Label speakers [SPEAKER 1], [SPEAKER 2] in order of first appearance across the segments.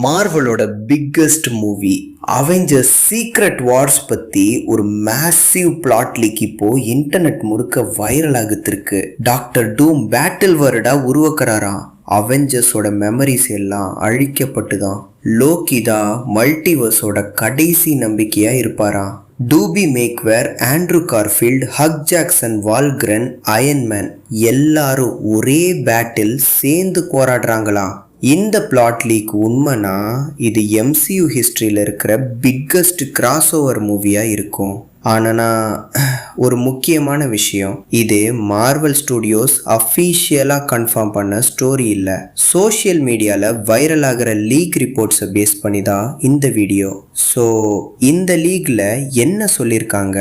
[SPEAKER 1] மார்வலோட biggest movie Avengers secret Wars பற்றி ஒரு massive plot league இப்போ இன்டர்நெட் முழுக்க வைரல் ஆகுத்திருக்கு. டாக்டர் டூம் பேட்டில் வேர்டா உருவாக்குறாராம். அவெஞ்சர்ஸோட மெமரிஸ் எல்லாம் அழிக்கப்பட்டு தான் லோக்கி தான் மல்டிவர்ஸோட கடைசி நம்பிக்கையா இருப்பாராம். Dooby Maguire, Andrew Garfield, Haq Jackson, வால்கிரன், Iron Man எல்லாரும் ஒரே பேட்டில் சேர்ந்து போராடுறாங்களாம். இந்த பிளாட் லீக் உண்மைனா இது எம்சியூ ஹிஸ்ட்ரியில் இருக்கிற பிக்கஸ்ட் கிராஸ் ஓவர் மூவியாக இருக்கும். ஆனால் ஒரு முக்கியமான விஷயம், இது மார்வல் ஸ்டூடியோஸ் அஃபீஷியலாக கன்ஃபார்ம் பண்ண ஸ்டோரி இல்லை. சோஷியல் மீடியாவில் வைரல் ஆகிற லீக் ரிப்போர்ட்ஸை பேஸ் பண்ணி தான் இந்த வீடியோ. ஸோ இந்த லீக்ல என்ன சொல்லியிருக்காங்க,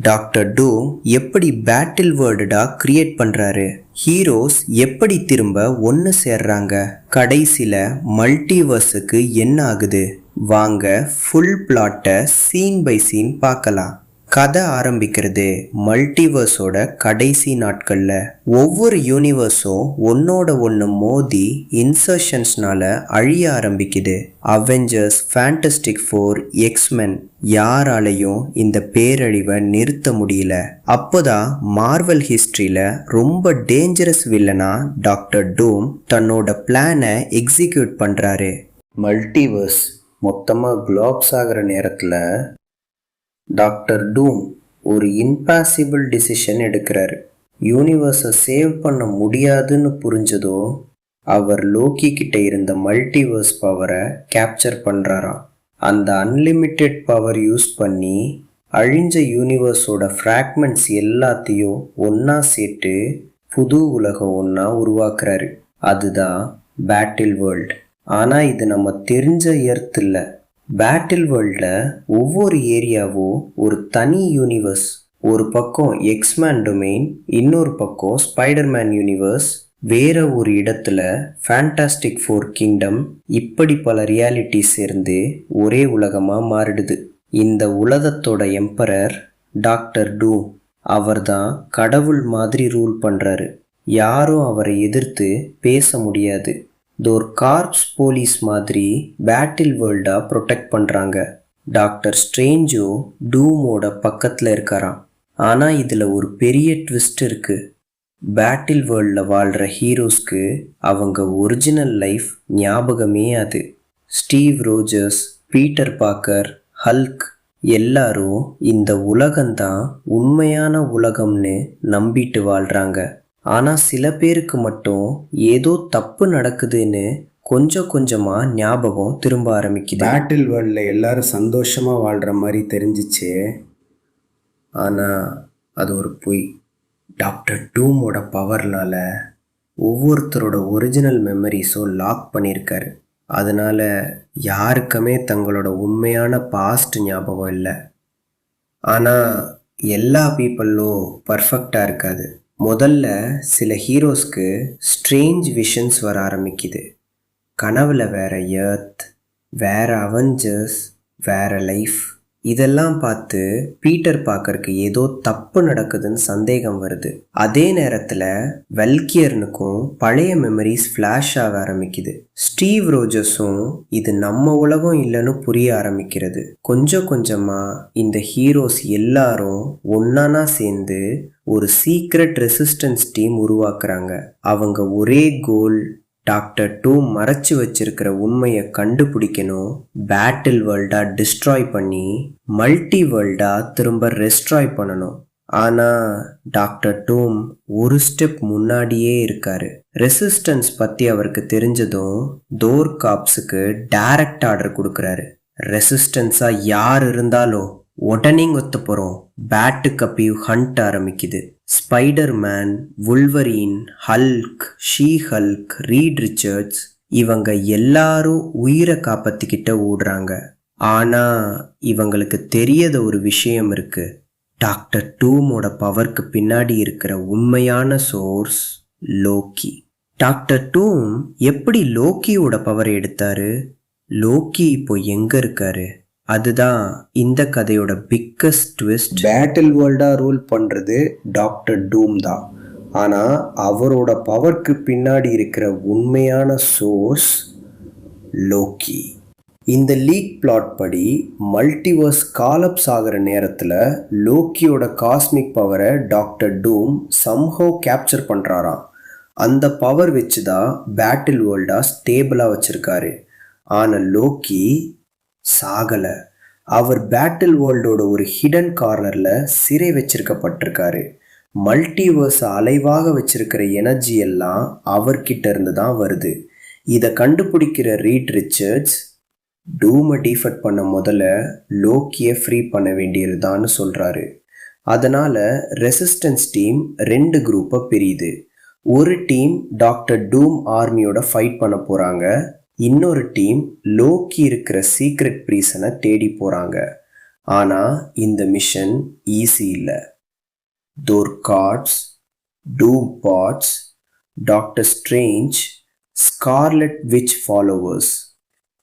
[SPEAKER 1] டாக்டர் டூம் எப்படி பேட்டில் வேர்ல்டாக கிரியேட் பண்ணுறாரு, ஹீரோஸ் எப்படி திரும்ப ஒன்று சேர்றாங்க, கடைசியில் மல்டிவர்ஸுக்கு என்ன ஆகுது, வாங்க ஃபுல் பிளாட்டை சீன் பை சீன் பார்க்கலாம். கதை ஆரம்பிக்கிறது மல்டிவர்ஸோட கடைசி நாட்களில். ஒவ்வொரு யூனிவர்ஸும் ஒன்னோட ஒன்று மோதி இன்சர்ஷன்ஸ்னால அழிய ஆரம்பிக்குது. அவெஞ்சர்ஸ், ஃபேண்டஸ்டிக் ஃபோர், எக்ஸ்மென் யாராலையும் இந்த பேரழிவை நிறுத்த முடியல. அப்போதான் மார்வல் ஹிஸ்ட்ரியில் ரொம்ப டேஞ்சரஸ் வில்லனா டாக்டர் டூம் தன்னோட பிளானை எக்ஸிக்யூட் பண்ணுறாரு. மல்டிவர்ஸ் மொத்தமாக குளோப்ஸ் ஆகிற நேரத்தில் டாக்டர் டூம் ஒரு இம்பாசிபிள் டிசிஷன் எடுக்கிறாரு. யூனிவர்ஸை சேவ் பண்ண முடியாதுன்னு புரிஞ்சதோ அவர் லோக்கி கிட்ட இருந்த மல்டிவர்ஸ் பவரை கேப்சர் பண்ணுறாராம். அந்த அன்லிமிட்டெட் பவர் யூஸ் பண்ணி அழிஞ்ச யூனிவர்ஸோட ஃப்ராக்மெண்ட்ஸ் எல்லாத்தையும் ஒன்றா சேர்த்து புது உலகம் ஒன்றா உருவாக்குறாரு. அதுதான் பேட்டில் வேர்ல்ட். ஆனால் இது நம்ம தெரிஞ்ச எர்த் இல்லை. பேட்டில் வேர்ல்டில் ஒவ்வொரு ஏரியாவும் ஒரு தனி யூனிவர்ஸ். ஒரு பக்கம் எக்ஸ்மேன் டொமைன், இன்னொரு பக்கம் ஸ்பைடர்மேன் யூனிவர்ஸ், வேற ஒரு இடத்துல ஃபேண்டாஸ்டிக் ஃபோர் கிங்டம். இப்படி பல ரியாலிட்டிஸ் சேர்ந்து ஒரே உலகமாக மாறிடுது. இந்த உலகத்தோட எம்பரர் டாக்டர் டூம். அவர் தான் கடவுள் மாதிரி ரூல் பண்ணுறாரு. யாரும் அவரை எதிர்த்து பேச முடியாது. ஒரு கார்ப்ஸ் போலீஸ் மாதிரி பேட்டில் வேர்ல்டாக ப்ரொடெக்ட் பண்ணுறாங்க. டாக்டர் ஸ்ட்ரேஞ்சோ டூமோட பக்கத்தில் இருக்காராம். ஆனால் இதில் ஒரு பெரிய ட்விஸ்ட் இருக்குது. பேட்டில் வேர்ல்டில் வாழ்கிற ஹீரோஸ்க்கு அவங்க ஒரிஜினல் லைஃப் ஞாபகமே அது. Steve Rogers, Peter Parker, Hulk எல்லாரும் இந்த உலகம்தான் உண்மையான உலகம்னு நம்பிட்டு வாழ்கிறாங்க. ஆனால் சில பேருக்கு மட்டும் ஏதோ தப்பு நடக்குதுன்னு கொஞ்சம் கொஞ்சமாக ஞாபகம் திரும்ப ஆரம்பிக்குது.
[SPEAKER 2] பேட்டில் வேர்ல்டில் எல்லாரும் சந்தோஷமாக வாழ்கிற மாதிரி தெரிஞ்சிச்சு. ஆனால் அது ஒரு பொய். டாக்டர் டூமோட பவர்னால் ஒவ்வொருத்தரோட ஒரிஜினல் மெமரிஸும் லாக் பண்ணியிருக்காரு. அதனால் யாருக்குமே தங்களோட உண்மையான பாஸ்ட் ஞாபகம் இல்லை. ஆனால் எல்லா பீப்புளும் பர்ஃபெக்டாக இருக்காது. முதல்ல சில ஹீரோஸ்க்கு ஸ்ட்ரேஞ்ச் விஷன்ஸ் வர ஆரம்பிக்குது. கனவுல வேற எர்த், வேற அவெஞ்சர்ஸ், வேற லைஃப். இதெல்லாம் பார்த்து பீட்டர் பார்க்கருக்கு ஏதோ தப்பு நடக்குதுன்னு சந்தேகம் வருது. அதே நேரத்தில் வெல்கியர்னுக்கும் பழைய மெமரிஸ் ஃப்ளாஷ் ஆக ஆரம்பிக்குது. ஸ்டீவ் ரோஜர்ஸும் இது நம்ம உலகம் இல்லைன்னு புரிய ஆரம்பிக்கிறது. கொஞ்சம் கொஞ்சமாக இந்த ஹீரோஸ் எல்லாரும் ஒன்னானா சேர்ந்து ஒரு சீக்ரெட் ரெசிஸ்டன்ஸ் டீம் உருவாக்குறாங்க. அவங்க ஒரே கோல், டாக்டர் டூம் மறைச்சு வச்சிருக்கிற உண்மையை கண்டுபிடிக்கணும், பேட்டில் வேர்ல்டாக டிஸ்ட்ராய் பண்ணி மல்டி வேர்ல்டாக திரும்ப ரெஸ்ட்ராய் பண்ணணும். ஆனால் டாக்டர் டூம் ஒரு ஸ்டெப் முன்னாடியே இருக்காரு. ரெசிஸ்டன்ஸ் பற்றி அவருக்கு தெரிஞ்சதும் டோர் காப்ஸுக்கு டைரக்ட் ஆர்டர் கொடுக்குறாரு. ரெசிஸ்டன்ஸாக யார் இருந்தாலும் உடனே ஒத்து போகிறோம். பேட்டு கப்பிவ் ஹண்ட் ஆரம்பிக்குது. Spiderman, Wolverine, Hulk, She Hulk, Reed Richards இவங்க எல்லாரும் உயிரை காப்பாற்றிக்கிட்ட ஓடுறாங்க. ஆனால் இவங்களுக்கு தெரியாத ஒரு விஷயம் இருக்கு. டாக்டர் டூமோட பவருக்கு பின்னாடி இருக்கிற உண்மையான சோர்ஸ் லோக்கி. டாக்டர் டூம் எப்படி லோக்கியோட பவரை எடுத்தாரு? லோக்கி இப்போ எங்கே இருக்காரு? அதுதான் இந்த கதையோட பிக்கஸ்ட் ட்விஸ்ட். பேட்டில் வேர்ல்டாக ரூல் பண்ணுறது டாக்டர் டூம் தான். ஆனால் அவரோட பவருக்கு பின்னாடி இருக்கிற உண்மையான சோர்ஸ் லோக்கி. இந்த லீக் பிளாட் படி மல்டிவர்ஸ் காலப்ஸ் ஆகிற நேரத்தில் லோக்கியோட காஸ்மிக் பவரை டாக்டர் டூம் சம்ஹவ் கேப்சர் பண்ணுறாராம். அந்த பவர் வச்சு தான் பேட்டில் வேர்ல்டா ஸ்டேபிளாக வச்சுருக்காரு. ஆனால் லோக்கி சாகலை. அவர் பேட்டில் வேர்ல்டோட ஒரு ஹிடன் கார்னரில் சிறை வச்சிருக்கப்பட்டிருக்காரு. மல்டிவர்ஸ் அலைவாக வச்சிருக்கிற எனர்ஜி எல்லாம் அவர்கிட்ட இருந்து தான் வருது. இதை கண்டுபிடிக்கிற ரீட் ரிச்சர்ட்ஸ் டூமை டிஃபெக்ட் பண்ண முதல்ல லோக்கியை ஃப்ரீ பண்ண வேண்டியதுதான்னு சொல்கிறாரு. அதனால் ரெசிஸ்டன்ஸ் டீம் 2 குரூப்பாக பிரியுது. ஒரு டீம் டாக்டர் டூம் ஆர்மியோட ஃபைட் பண்ண போகிறாங்க. இன்னொரு டீம் லோக்கி இருக்கிற சீக்ரெட் ப்ரீசனை தேடி போகிறாங்க. ஆனால் இந்த மிஷன் ஈஸி இல்லை. தோர்காட்ஸ், Doom bots, doctor Strange, Scarlet Witch followers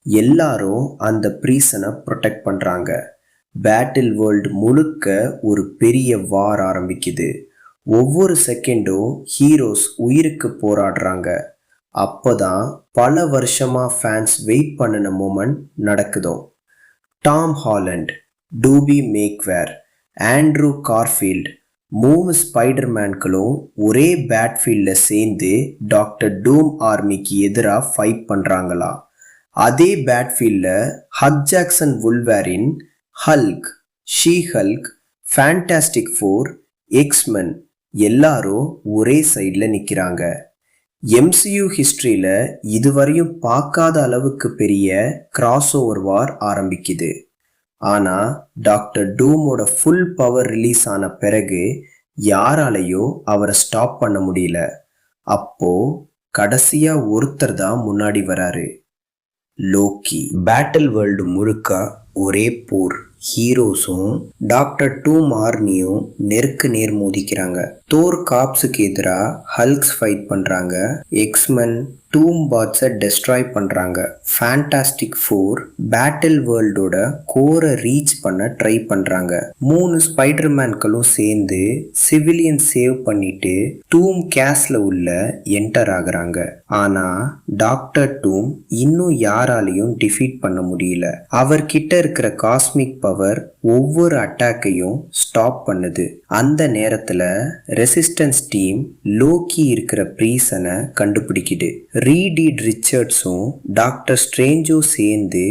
[SPEAKER 2] எல்லாரும் அந்த ப்ரீசனை ப்ரொடெக்ட் பண்ணுறாங்க. பேட்டில் வேர்ல்டு முழுக்க ஒரு பெரிய வார் ஆரம்பிக்குது. ஒவ்வொரு செகண்டும் ஹீரோஸ் உயிருக்கு போராடுறாங்க. அப்போதான் பல வருஷமாக ஃபேன்ஸ் வெயிட் பண்ணின மூமெண்ட் நடக்குதோ. Tom Holland, Tobey Maguire, Andrew Garfield 3 ஸ்பைடர்மேன்களும் ஒரே பேட்ஃபீல்டில் சேர்ந்து டாக்டர் டூம் ஆர்மிக்கு எதிராக ஃபைட் பண்ணுறாங்களா. அதே பேட்ஃபீல்டில் Hugh Jackson Wolverine, Hulk, She Hulk, Fantastic Four, X Men எல்லாரும் ஒரே சைடில் நிற்கிறாங்க. MCU ஹிஸ்ட்ரியில் இதுவரையும் பார்க்காத அளவுக்கு பெரிய கிராஸ் ஓவர் வார் ஆரம்பிக்குது. ஆனால் டாக்டர் டூமோட ஃபுல் பவர் ரிலீஸ் ஆன பிறகு யாராலையும் அவரை ஸ்டாப் பண்ண முடியல. அப்போ கடைசியாக ஒருத்தர் தான் முன்னாடி வராரு, லோக்கி. பேட்டில் வேர்ல்டு முழுக்க ஒரே போர். ஹீரோஸும் டாக்டர் டூம் ஆர்மியும் நெருக்கு நேர் மோதிக்கிறாங்க. தோர் காப்ஸுக்கு எதிராக ஹல்க்ஸ் ஃபைட் பண்ணுறாங்க. எக்ஸ்மென் டூம் பாட்ஸை டெஸ்ட்ராய் பண்ணுறாங்க. ஃபேண்டாஸ்டிக் ஃபோர் பேட்டில் வேர்ல்டோட கோரை ரீச் பண்ண ட்ரை பண்ணுறாங்க. 3 ஸ்பைடர்மேன்களும் சேர்ந்து சிவிலியன் சேவ் பண்ணிட்டு டூம் கேஸ்ல உள்ள என்டர் ஆகுறாங்க. ஆனால் டாக்டர் டூம் இன்னும் யாராலையும் டிஃபீட் பண்ண முடியல. அவர்கிட்ட இருக்கிற காஸ்மிக் பவர் ஒவ்வொரு அட்டாக்கையும் ஸ்டாப் பண்ணுது. அந்த நேரத்தில் ரெசிஸ்டன்ஸ் டீம் லோக்கி இருக்கிற ப்ரீசனை கண்டுபிடிக்குது. ரீட் ரிச்சர்ட்ஸும் டாக்டர் ஸ்ட்ரேஞ்சும் சேர்ந்து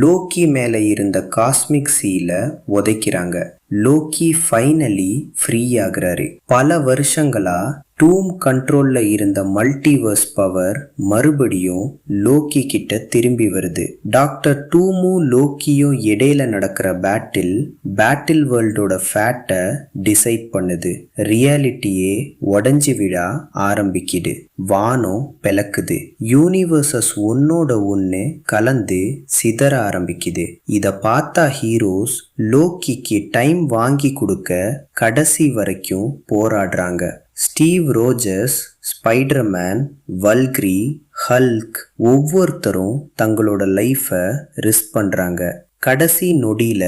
[SPEAKER 2] லோக்கி மேலே இருந்த காஸ்மிக் சீல உதைக்கிறாங்க. லோக்கி ஃபைனலி ஃப்ரீ ஆகுறாரு. பல வருஷங்களா டூம் கண்ட்ரோல்ல இருந்த மல்டிவர்ஸ் பவர் மறுபடியும் லோக்கி கிட்ட திரும்பி வருது. டாக்டர் டூமும் லோக்கியும் இடையில நடக்கிற பேட்டில் வேர்ல்டோட ஃபேட்டை டிசைட் பண்ணுது. ரியாலிட்டியே உடஞ்சி விழ ஆரம்பிக்குது. வானம் பிளக்குது. யூனிவர்சஸ் ஒன்னோட ஒன்று கலந்து சிதற ஆரம்பிக்குது. இதை பார்த்தா ஹீரோஸ் லோக்கிக்கு டைம் வாங்கி கொடுக்க கடைசி வரைக்கும் போராடுறாங்க. ஸ்டீவ் ரோஜர்ஸ், ஸ்பைடர்மேன், வல்க்ரி, ஹல்க் ஒவ்வொருத்தரும் தங்களோட லைஃபை ரிஸ்க் பண்ணுறாங்க. கடைசி நொடியில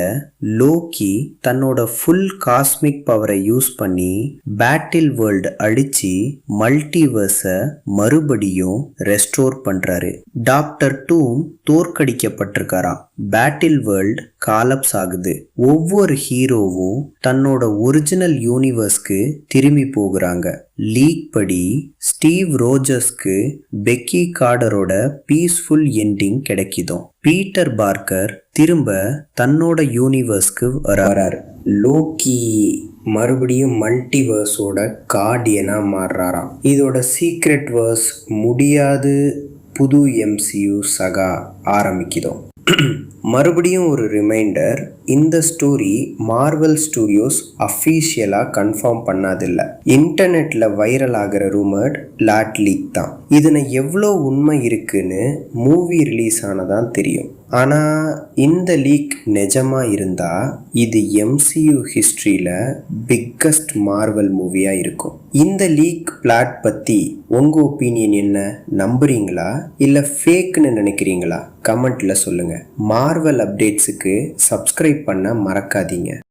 [SPEAKER 2] லோக்கி தன்னோட ஃபுல் காஸ்மிக் பவரை யூஸ் பண்ணி பேட்டில் வேர்ல்டு அழிச்சு மல்டிவர்ஸை மறுபடியும் ரெஸ்டோர் பண்றாரு. டாக்டர் டூம் தோற்கடிக்கப்பட்டிருக்காராம். பேட்டில் வேர்ல்டு காலப்ஸ் ஆகுது. ஒவ்வொரு ஹீரோவும் தன்னோட ஒரிஜினல் யூனிவர்ஸ்க்கு திரும்பி போகிறாங்க. லீக் படி ஸ்டீவ் ரோஜர்ஸ்க்கு பெக்கி கார்டரோட பீஸ்ஃபுல் எண்டிங் கிடைக்குதோ. பீட்டர் பார்க்கர் திரும்ப தன்னோட யூனிவர்ஸ்க்கு வராரு. லோக்கி மறுபடியும் மல்டிவர்ஸோட கார்டியனா மாறுறாராம். இதோட சீக்ரெட் வேர்ஸ் முடியாது புது MCU சகா ஆரம்பிக்குதோ. மறுபடியும் ஒரு ரிமைண்டர், இந்த ஸ்டோரி மார்வல் ஸ்டூடியோஸ் அஃபீஷியலாக கன்ஃபார்ம் பண்ணதில்லை. இன்டர்நெட்டில் வைரல் ஆகிற ரூமர்ட் லாட் லீக் தான். இதில் எவ்வளோ உண்மை இருக்குன்னு மூவி ரிலீஸ் ஆனதான் தெரியும். ஆனால் இந்த லீக் நிஜமாக இருந்தால் இது MCU ஹிஸ்ட்ரியில் பிக்கஸ்ட் மார்வல் மூவியாக இருக்கும். இந்த லீக் பிளாட் பற்றி உங்கள் ஒப்பீனியன் என்ன? நம்புறீங்களா இல்லை ஃபேக்னு நினைக்கிறீங்களா? கமெண்ட்டில் சொல்லுங்கள். மார்வல் அப்டேட்ஸுக்கு சப்ஸ்கிரைப் பண்ண மறக்காதீங்க.